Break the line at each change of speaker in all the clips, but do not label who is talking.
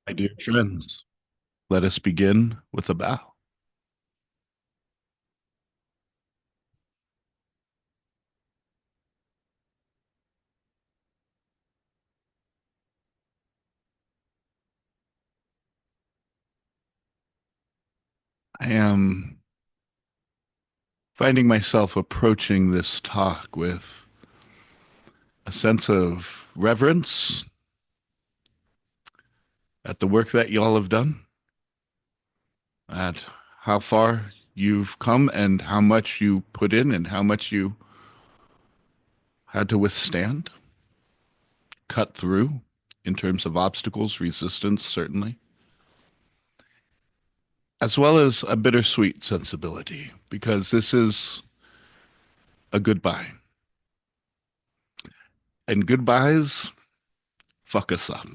My dear friends, let us begin with a bow. I am finding myself approaching this talk with a sense of reverence at the work that y'all have done, at how far you've come and how much you put in and how much you had to withstand, cut through in terms of obstacles, resistance, certainly, as well as a bittersweet sensibility, because this is a goodbye. And goodbyes fuck us up,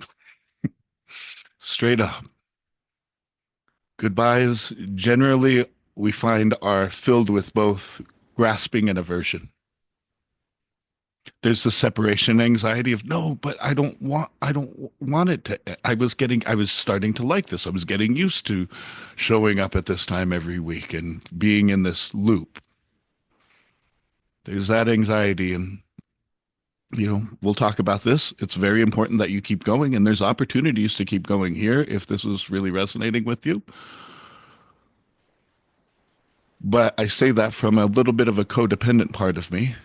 straight up. Goodbyes generally we find are filled with both grasping and aversion. There's the separation anxiety of no, but I don't want it to. I was starting to like this. I was getting used to showing up at this time every week and being in this loop. There's that anxiety, and we'll talk about this. It's very important that you keep going, and there's opportunities to keep going here if this is really resonating with you. But I say that from a little bit of a codependent part of me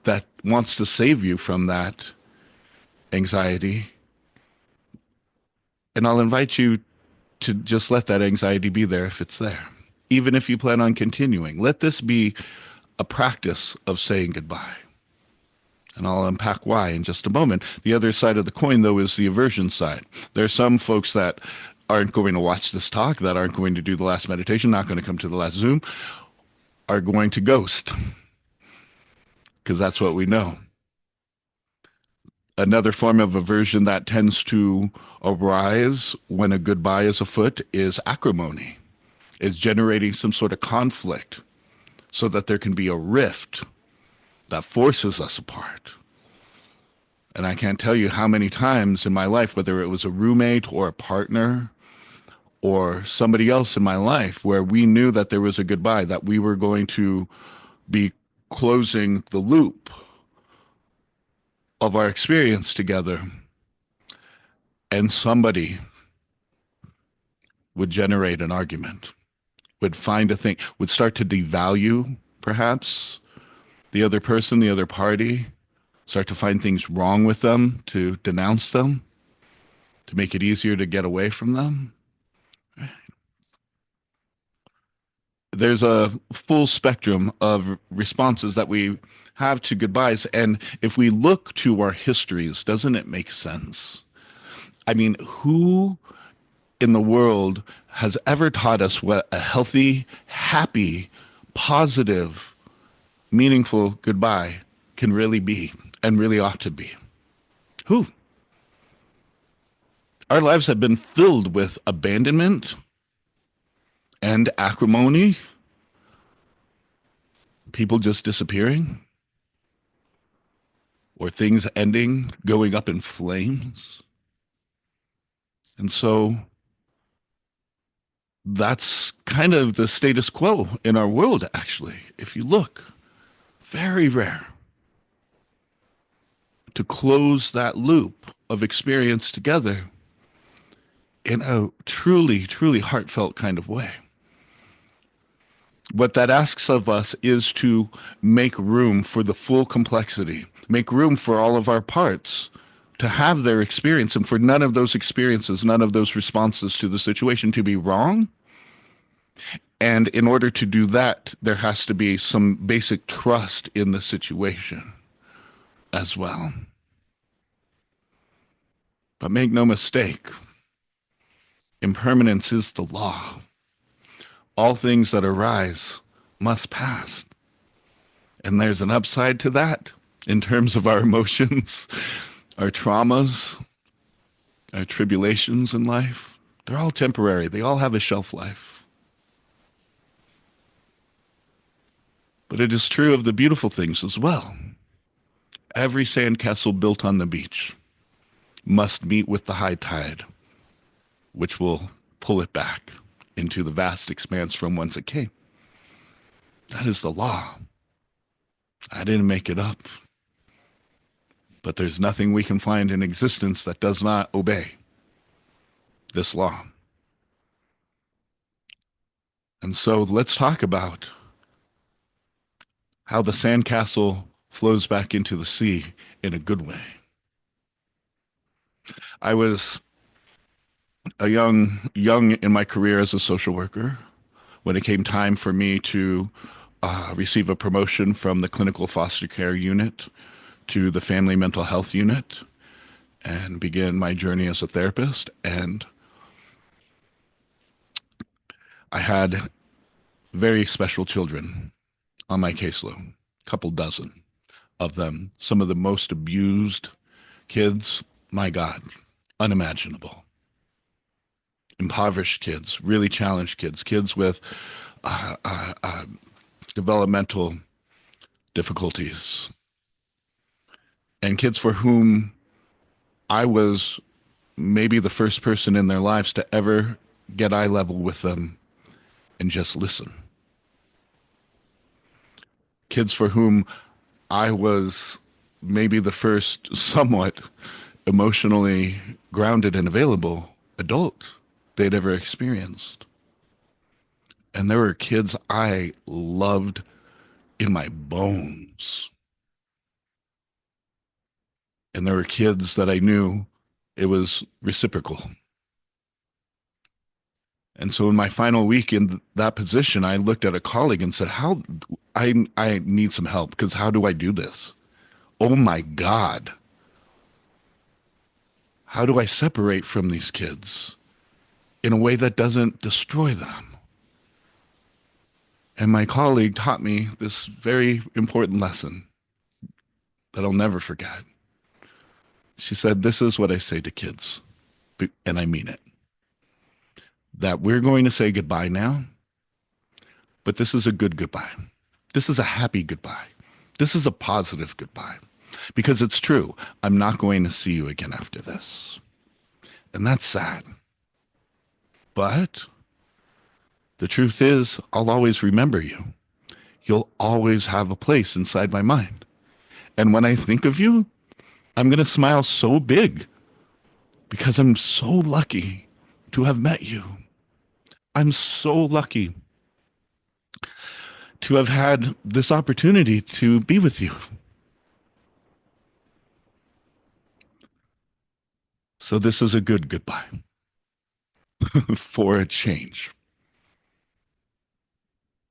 that wants to save you from that anxiety. And I'll invite you to just let that anxiety be there if it's there. Even if you plan on continuing, let this be a practice of saying goodbye. And I'll unpack why in just a moment. The other side of the coin, though, is the aversion side. There are some folks that aren't going to watch this talk, that aren't going to do the last meditation, not going to come to the last Zoom, are going to ghost because that's what we know. Another form of aversion that tends to arise when a goodbye is afoot is acrimony, is generating some sort of conflict so that there can be a rift that forces us apart. And I can't tell you how many times in my life, whether it was a roommate or a partner or somebody else in my life, where we knew that there was a goodbye, that we were going to be closing the loop of our experience together, and somebody would generate an argument, would find a thing, would start to devalue perhaps the other person, the other party, start to find things wrong with them, to denounce them, to make it easier to get away from them. There's a full spectrum of responses that we have to goodbyes. And if we look to our histories, doesn't it make sense? I mean, who in the world has ever taught us what a healthy, happy, positive, meaningful goodbye can really be and really ought to be? Who? Our lives have been filled with abandonment and acrimony, people just disappearing, or things ending, going up in flames. And so that's kind of the status quo in our world, actually. If you look, very rare to close that loop of experience together in a truly, truly heartfelt kind of way. What that asks of us is to make room for the full complexity, make room for all of our parts to have their experience, and for none of those experiences, none of those responses to the situation to be wrong. And in order to do that, there has to be some basic trust in the situation as well. But make no mistake, impermanence is the law. All things that arise must pass. And there's an upside to that in terms of our emotions, our traumas, our tribulations in life. They're all temporary. They all have a shelf life. But it is true of the beautiful things as well. Every sandcastle built on the beach must meet with the high tide. which will pull it back into the vast expanse from whence it came. That is the law. I didn't make it up, but there's nothing we can find in existence that does not obey this law. And so let's talk about how the sandcastle flows back into the sea in a good way. I was a young in my career as a social worker when it came time for me to receive a promotion from the clinical foster care unit to the family mental health unit and begin my journey as a therapist. And I had very special children on my caseload, a couple dozen of them, some of the most abused kids, my God, unimaginable. Impoverished kids, really challenged kids, kids with uh, uh, uh, developmental difficulties, and kids for whom I was maybe the first person in their lives to ever get eye level with them and just listen. Kids for whom I was maybe the first somewhat emotionally grounded and available adult they'd ever experienced. And there were kids I loved in my bones. And there were kids that I knew it was reciprocal. And so in my final week in that position, I looked at a colleague and said, "How I need some help because how do I do this? Oh my God. How do I separate from these kids in a way that doesn't destroy them?" And my colleague taught me this very important lesson that I'll never forget. She said, "This is what I say to kids, and I mean it, that we're going to say goodbye now, but this is a good goodbye. This is a happy goodbye. This is a positive goodbye. Because it's true, I'm not going to see you again after this. And that's sad. But the truth is, I'll always remember you. You'll always have a place inside my mind. And when I think of you, I'm going to smile so big because I'm so lucky to have met you. I'm so lucky to have had this opportunity to be with you. So this is a good goodbye for a change.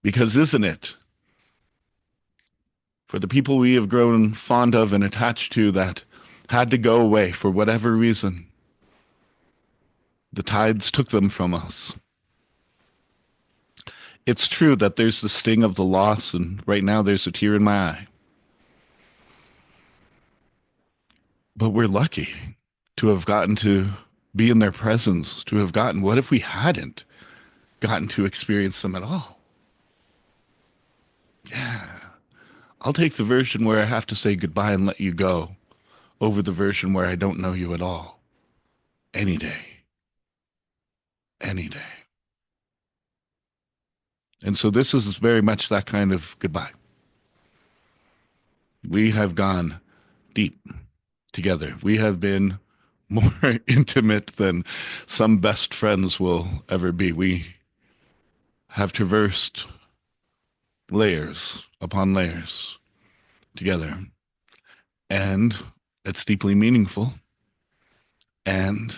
Because isn't it, for the people we have grown fond of and attached to that had to go away for whatever reason, the tides took them from us. It's true that there's the sting of the loss, and right now there's a tear in my eye. But we're lucky to have gotten to be in their presence, to have gotten, what if we hadn't gotten to experience them at all? Yeah. I'll take the version where I have to say goodbye and let you go over the version where I don't know you at all. Any day. Any day. And so this is very much that kind of goodbye. We have gone deep together. We have been more intimate than some best friends will ever be. We have traversed layers upon layers together. And it's deeply meaningful. And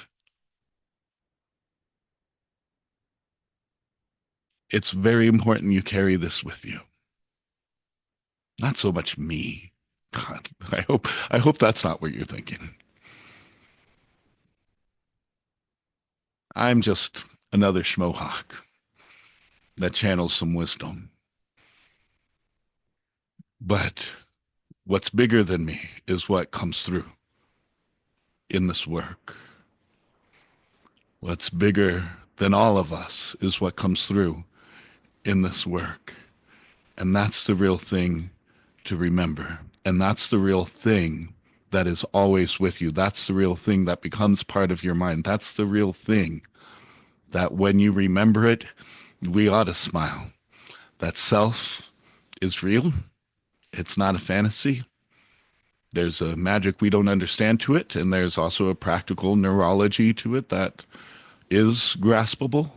it's very important you carry this with you. Not so much me. God, I hope that's not what you're thinking. I'm just another schmohawk that channels some wisdom. But what's bigger than me is what comes through in this work. What's bigger than all of us is what comes through in this work. And that's the real thing to remember. And that's the real thing that is always with you. That's the real thing that becomes part of your mind. That's the real thing that when you remember it, we ought to smile. That self is real. It's not a fantasy. There's a magic we don't understand to it, and there's also a practical neurology to it that is graspable.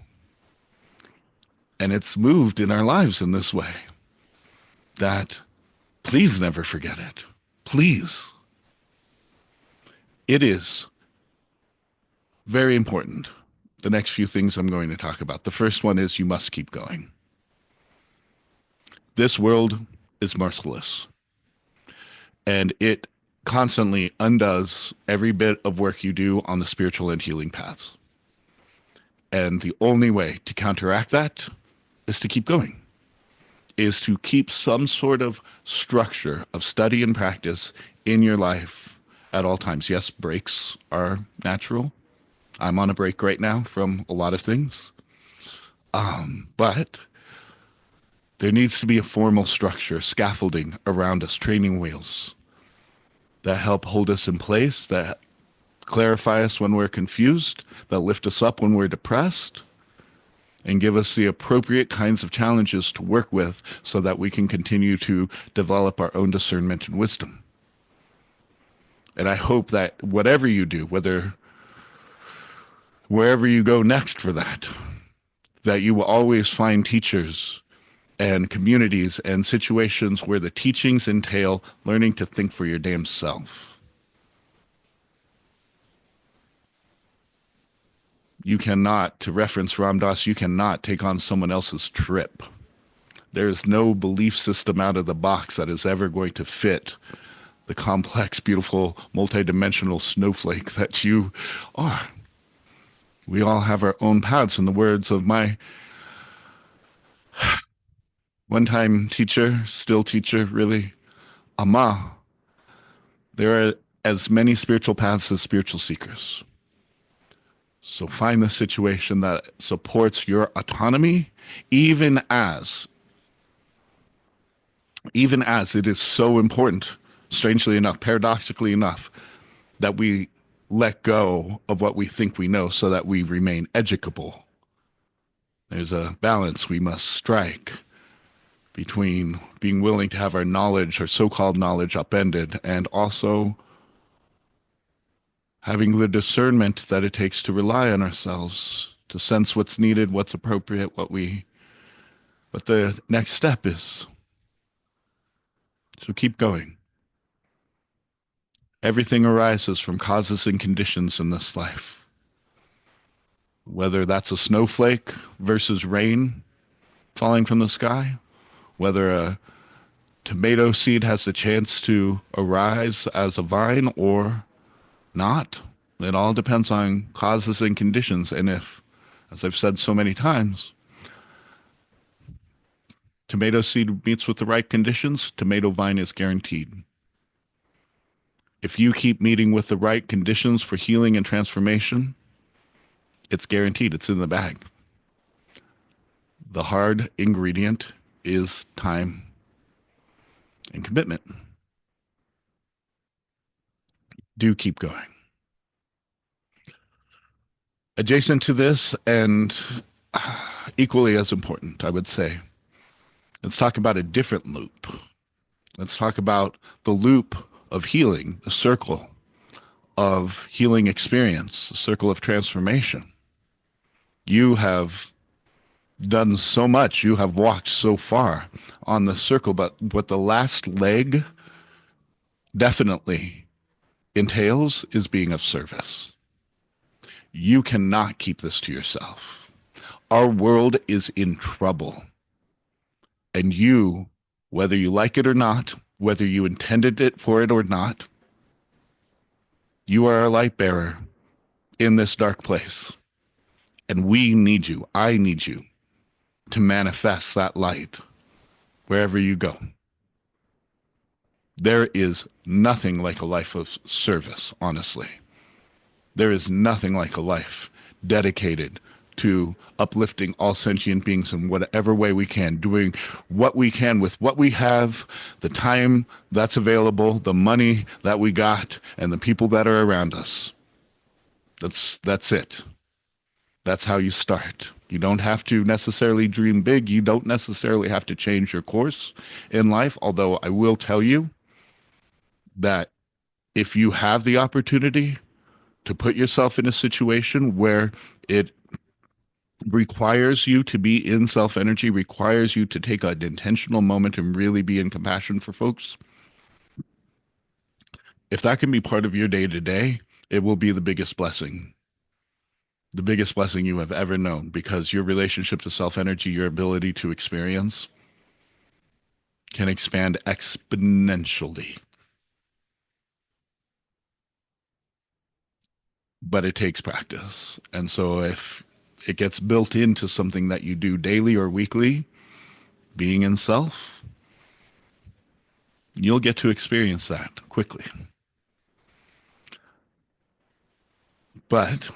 And it's moved in our lives in this way that please never forget it. Please. It is very important. The next few things I'm going to talk about. The first one is you must keep going. This world is merciless, and it constantly undoes every bit of work you do on the spiritual and healing paths. And the only way to counteract that is to keep going, is to keep some sort of structure of study and practice in your life at all times. Yes, breaks are natural. I'm on a break right now from a lot of things. But there needs to be a formal structure, scaffolding around us, training wheels that help hold us in place, that clarify us when we're confused, that lift us up when we're depressed, and give us the appropriate kinds of challenges to work with so that we can continue to develop our own discernment and wisdom. And I hope that whatever you do, wherever you go next for that, that you will always find teachers and communities and situations where the teachings entail learning to think for your damn self. You cannot, to reference Ram Dass, you cannot take on someone else's trip. There is no belief system out of the box that is ever going to fit the complex, beautiful, multidimensional snowflake that you are. We all have our own paths. In the words of my one-time teacher, still teacher, really, Amma, there are as many spiritual paths as spiritual seekers. So find the situation that supports your autonomy, even as it is so important, strangely enough, paradoxically enough, that we let go of what we think we know so that we remain educable. There's a balance we must strike between being willing to have our knowledge, our so-called knowledge, upended, and also having the discernment that it takes to rely on ourselves, to sense what's needed, what's appropriate, what the next step is. So keep going. Everything arises from causes and conditions in this life. Whether that's a snowflake versus rain falling from the sky, whether a tomato seed has the chance to arise as a vine or not. It all depends on causes and conditions. And if, as I've said so many times, tomato seed meets with the right conditions, tomato vine is guaranteed. If you keep meeting with the right conditions for healing and transformation, it's guaranteed. It's in the bag. The hard ingredient is time and commitment. Do keep going. Adjacent to this, and equally as important, I would say, let's talk about a different loop. Let's talk about the loop of healing, the circle of healing experience, the circle of transformation. You have done so much, you have walked so far on the circle, but what the last leg definitely entails is being of service. You cannot keep this to yourself. Our world is in trouble. And you, whether you like it or not, whether you intended it for it or not, you are a light bearer in this dark place. And we need you. I need you to manifest that light wherever you go. There is nothing like a life of service, honestly. There is nothing like a life dedicated to uplifting all sentient beings in whatever way we can, doing what we can with what we have, the time that's available, the money that we got, and the people that are around us. That's it. That's how you start. You don't have to necessarily dream big. You don't necessarily have to change your course in life. Although I will tell you that if you have the opportunity to put yourself in a situation where it requires you to be in self energy, requires you to take an intentional moment and really be in compassion for folks, if that can be part of your day to day, it will be the biggest blessing you have ever known, because your relationship to self energy, your ability to experience, can expand exponentially. But it takes practice. And so if it gets built into something that you do daily or weekly, being in self, you'll get to experience that quickly. But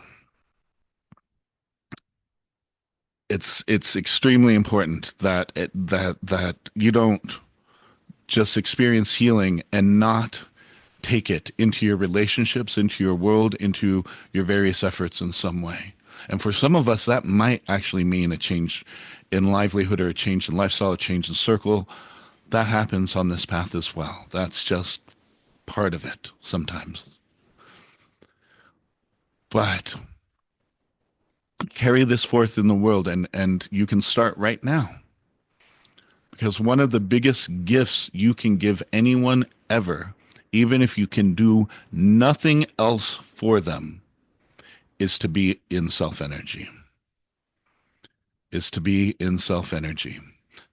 it's extremely important that that you don't just experience healing and not take it into your relationships, into your world, into your various efforts in some way. And for some of us, that might actually mean a change in livelihood or a change in lifestyle, a change in circle. That happens on this path as well. That's just part of it sometimes. But carry this forth in the world, and you can start right now. Because one of the biggest gifts you can give anyone ever, even if you can do nothing else for them, is to be in self energy. Is to be in self energy.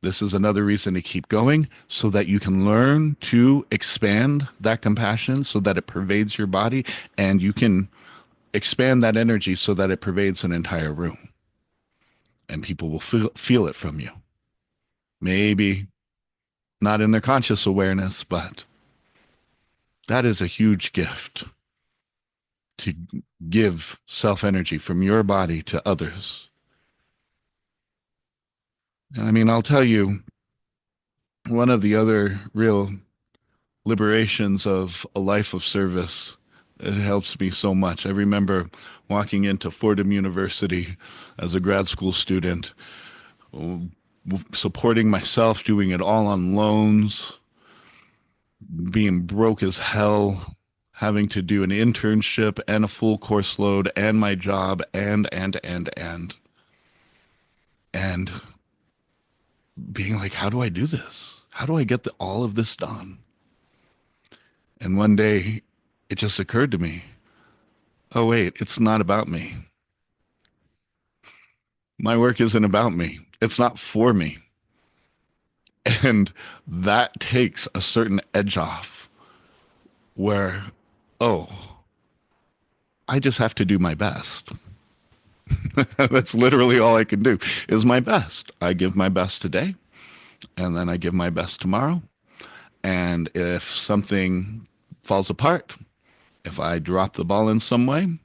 This is another reason to keep going, so that you can learn to expand that compassion so that it pervades your body, and you can expand that energy so that it pervades an entire room and people will feel it from you. Maybe not in their conscious awareness, but that is a huge gift, to give self energy from your body to others. And I mean, I'll tell you, one of the other real liberations of a life of service, it helps me so much. I remember walking into Fordham University as a grad school student, supporting myself, doing it all on loans, being broke as hell, having to do an internship and a full course load and my job and being like, how do I do this? How do I get all of this done? And one day it just occurred to me, oh wait, it's not about me. My work isn't about me. It's not for me. And that takes a certain edge off where, oh, I just have to do my best. That's literally all I can do is my best. I give my best today, and then I give my best tomorrow. And if something falls apart, if I drop the ball in some way,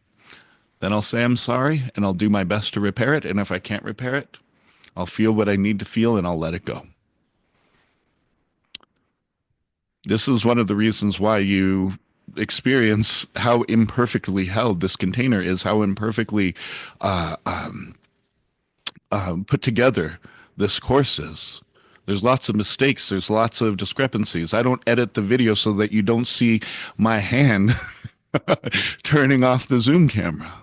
then I'll say I'm sorry and I'll do my best to repair it. And if I can't repair it, I'll feel what I need to feel and I'll let it go. This is one of the reasons why you experience how imperfectly held this container is, how imperfectly uh, um, put together this course is. There's lots of mistakes. There's lots of discrepancies. I don't edit the video so that you don't see my hand turning off the Zoom camera.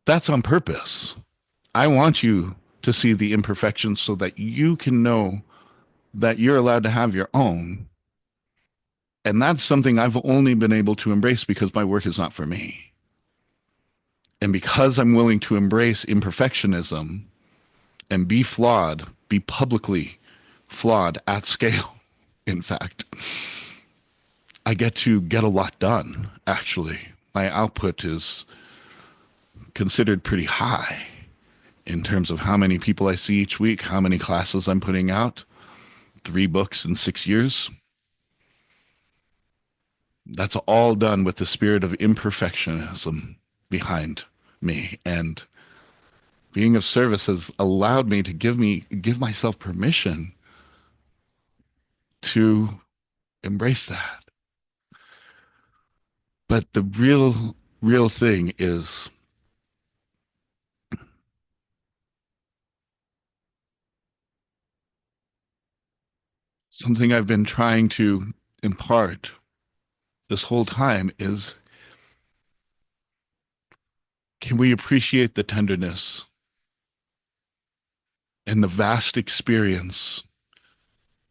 That's on purpose. I want you to see the imperfections so that you can know that you're allowed to have your own. And that's something I've only been able to embrace because my work is not for me. And because I'm willing to embrace imperfectionism and be flawed, be publicly flawed at scale, in fact, I get to get a lot done, actually. My output is considered pretty high in terms of how many people I see each week, how many classes I'm putting out, 3 books in 6 years. That's all done with the spirit of imperfectionism behind me. And being of service has allowed me to give myself permission to embrace that. But the real thing is Something I've been trying to impart this whole time is, can we appreciate the tenderness and the vast experience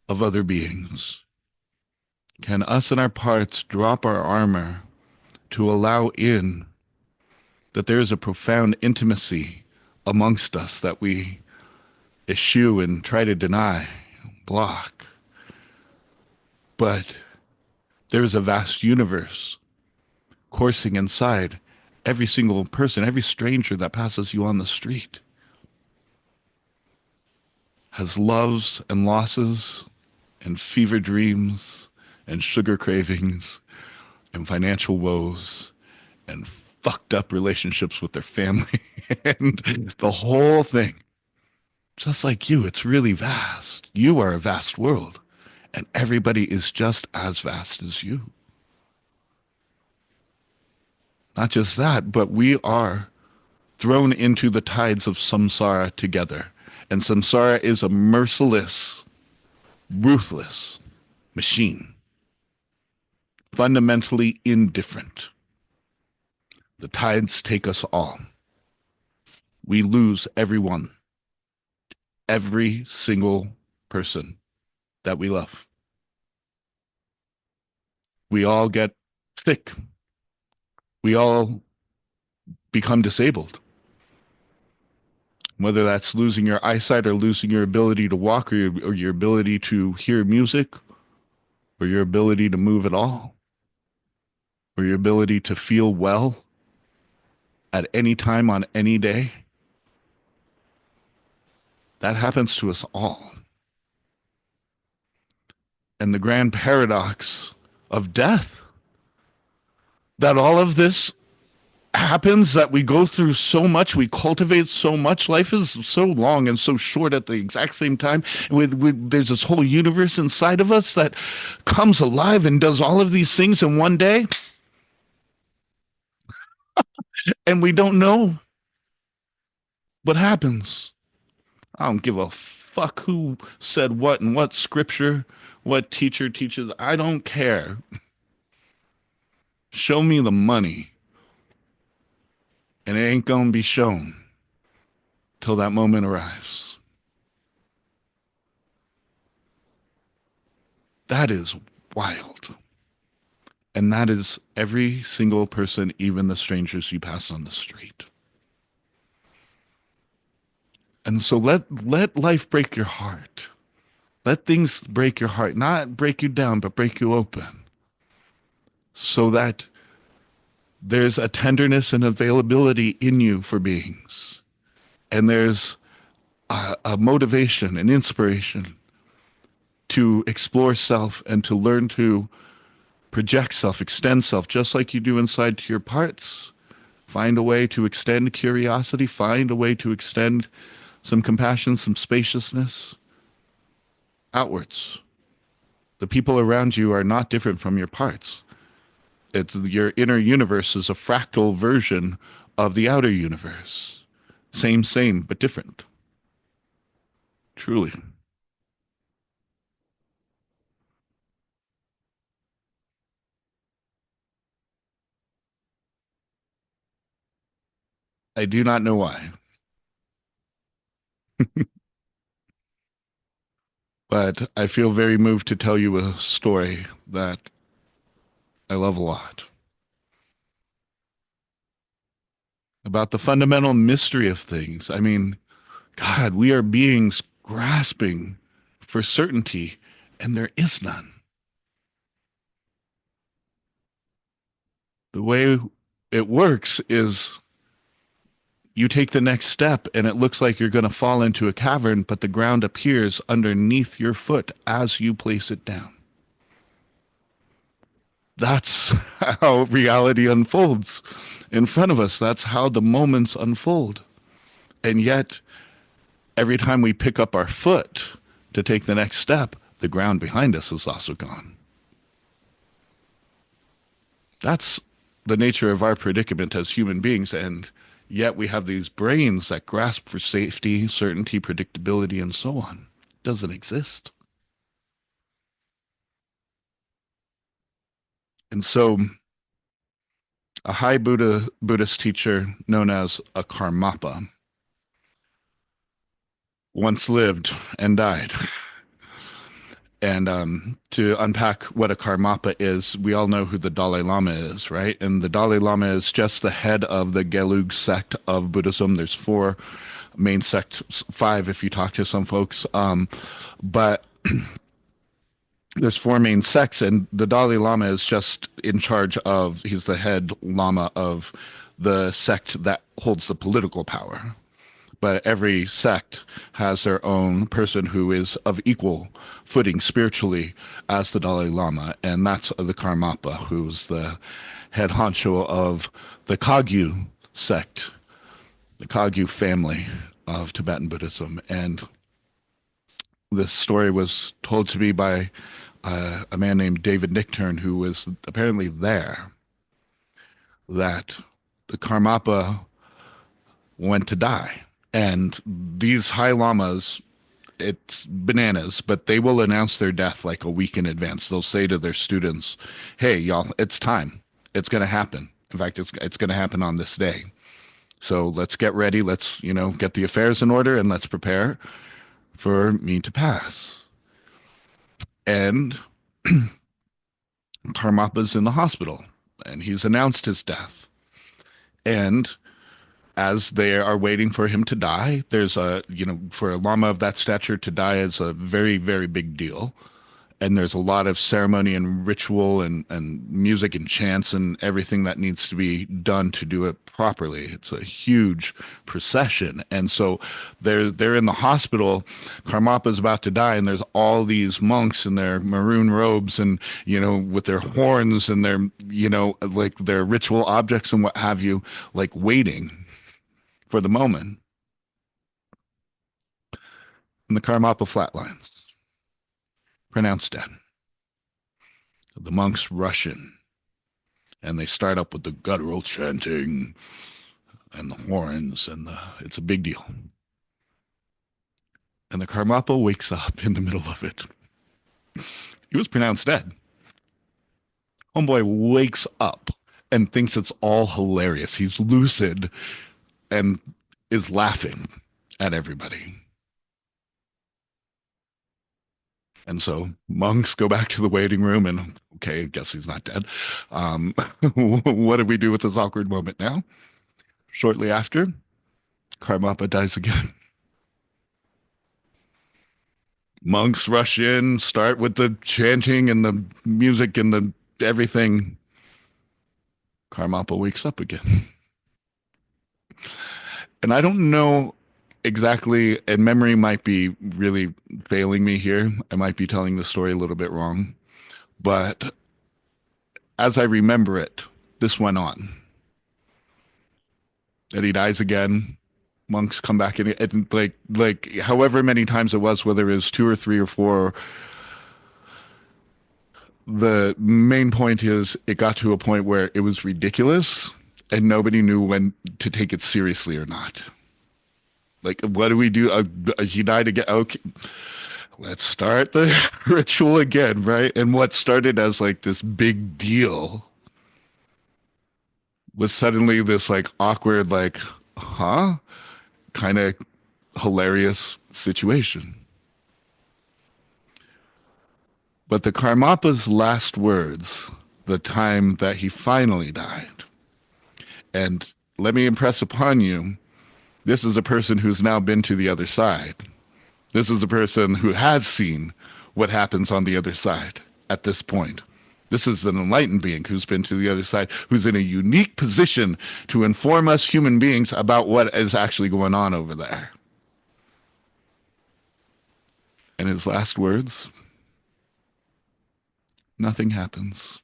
of other beings? Can us and our parts drop our armor to allow in that there is a profound intimacy amongst us that we eschew and try to deny, block? But there is a vast universe coursing inside every single person, every stranger that passes you on the street has loves and losses and fever dreams and sugar cravings and financial woes and fucked up relationships with their family and the whole thing. Just like you, it's really vast. You are a vast world, and everybody is just as vast as you. Not just that, but we are thrown into the tides of samsara together. And samsara is a merciless, ruthless machine, fundamentally indifferent. The tides take us all. We lose everyone, every single person that we love. We all get sick. We all become disabled. Whether that's losing your eyesight or losing your ability to walk, or your ability to hear music, or your ability to move at all, or your ability to feel well at any time on any day. That happens to us all. And the grand paradox of death, that all of this happens, that we go through so much, we cultivate so much. Life is so long and so short at the exact same time. There's this whole universe inside of us that comes alive and does all of these things in one day, and we don't know what happens. I don't give a fuck who said what and what scripture, what teacher teaches. I don't care. Show me the money, and it ain't gonna be shown till that moment arrives. That is wild. And that is every single person, even the strangers you pass on the street. And so let life break your heart. Let things break your heart, not break you down, but break you open, so that there's a tenderness and availability in you for beings. And there's a motivation and inspiration to explore self and to learn to project self, extend self, just like you do inside to your parts. Find a way to extend curiosity, find a way to extend some compassion, some spaciousness outwards. The people around you are not different from your parts. It's your inner universe is a fractal version of the outer universe. Same, but different. Truly. I do not know why, but I feel very moved to tell you a story that I love a lot about the fundamental mystery of things. I mean, God, we are beings grasping for certainty, and there is none. The way it works is you take the next step, and it looks like you're going to fall into a cavern, but the ground appears underneath your foot as you place it down. That's how reality unfolds in front of us. That's how the moments unfold. And yet, every time we pick up our foot to take the next step, the ground behind us is also gone. That's the nature of our predicament as human beings. And yet we have these brains that grasp for safety, certainty, predictability, and so on. It doesn't exist. And so a high Buddhist teacher known as a Karmapa once lived and died. And to unpack what a Karmapa is, we all know who the Dalai Lama is, right? And the Dalai Lama is just the head of the Gelug sect of Buddhism. There's four main sects, five if you talk to some folks. But there's four main sects, and the Dalai Lama is just in charge of, he's the head Lama of the sect that holds the political power. But every sect has their own person who is of equal footing spiritually as the Dalai Lama, and that's the Karmapa, who's the head honcho of the Kagyu sect, the Kagyu family of Tibetan Buddhism. And this story was told to me by a man named David Nichtern, who was apparently there, that the Karmapa went to die. And these high lamas, it's bananas, but they will announce their death like a week in advance. They'll say to their students, "Hey, y'all, it's time. It's going to happen. In fact, it's going to happen on this day. So let's get ready. Let's, get the affairs in order and let's prepare for me to pass." And Karmapa's in the hospital and he's announced his death. And as they are waiting for him to die, there's for a lama of that stature to die is a very, very big deal. And there's a lot of ceremony and ritual and music and chants and everything that needs to be done to do it properly. It's a huge procession. And so they're in the hospital. Karmapa's about to die, and there's all these monks in their maroon robes and, with their horns and their, like their ritual objects and what have you, like waiting for the moment. And the Karmapa flatlines, pronounced dead. So the monks rush in and they start up with the guttural chanting and the horns and it's a big deal. And the Karmapa wakes up in the middle of it. He was pronounced dead. Homeboy wakes up and thinks it's all hilarious. He's lucid and is laughing at everybody. And so monks go back to the waiting room and, okay, I guess he's not dead. What do we do with this awkward moment now? Shortly after, Karmapa dies again. Monks rush in, start with the chanting and the music and the everything. Karmapa wakes up again. And I don't know exactly, and memory might be really failing me here. I might be telling the story a little bit wrong. But as I remember it, this went on. That he dies again. Monks come back in, and like however many times it was, whether it was two or three or four. The main point is it got to a point where it was ridiculous and nobody knew when to take it seriously or not. Like, what do we do? He died again. Okay, let's start the ritual again, right? And what started as like this big deal was suddenly this like awkward, like, huh? Kind of hilarious situation. But the Karmapa's last words, the time that he finally died, and let me impress upon you, this is a person who's now been to the other side. This is a person who has seen what happens on the other side at this point. This is an enlightened being who's been to the other side, who's in a unique position to inform us human beings about what is actually going on over there. And his last words, nothing happens.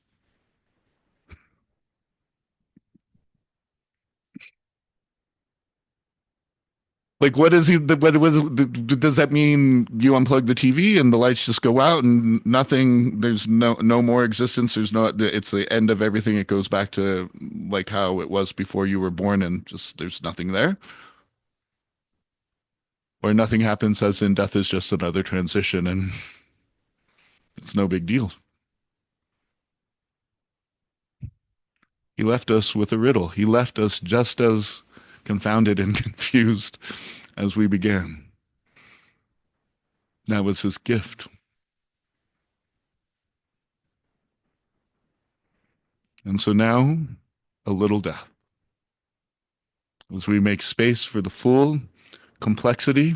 Like, what is he? What was? Does that mean you unplug the TV and the lights just go out and nothing? There's no more existence. There's no. It's the end of everything. It goes back to like how it was before you were born, and just there's nothing there, or nothing happens, as in death is just another transition, and it's no big deal. He left us with a riddle. He left us just as confounded and confused as we began. That was his gift. And so now, a little death. As we make space for the full complexity,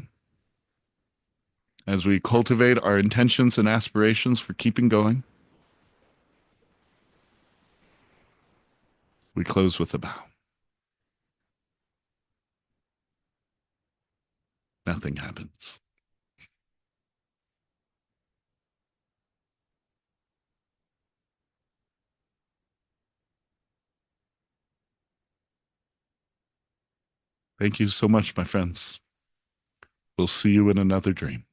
as we cultivate our intentions and aspirations for keeping going, we close with a bow. Nothing happens. Thank you so much, my friends. We'll see you in another dream.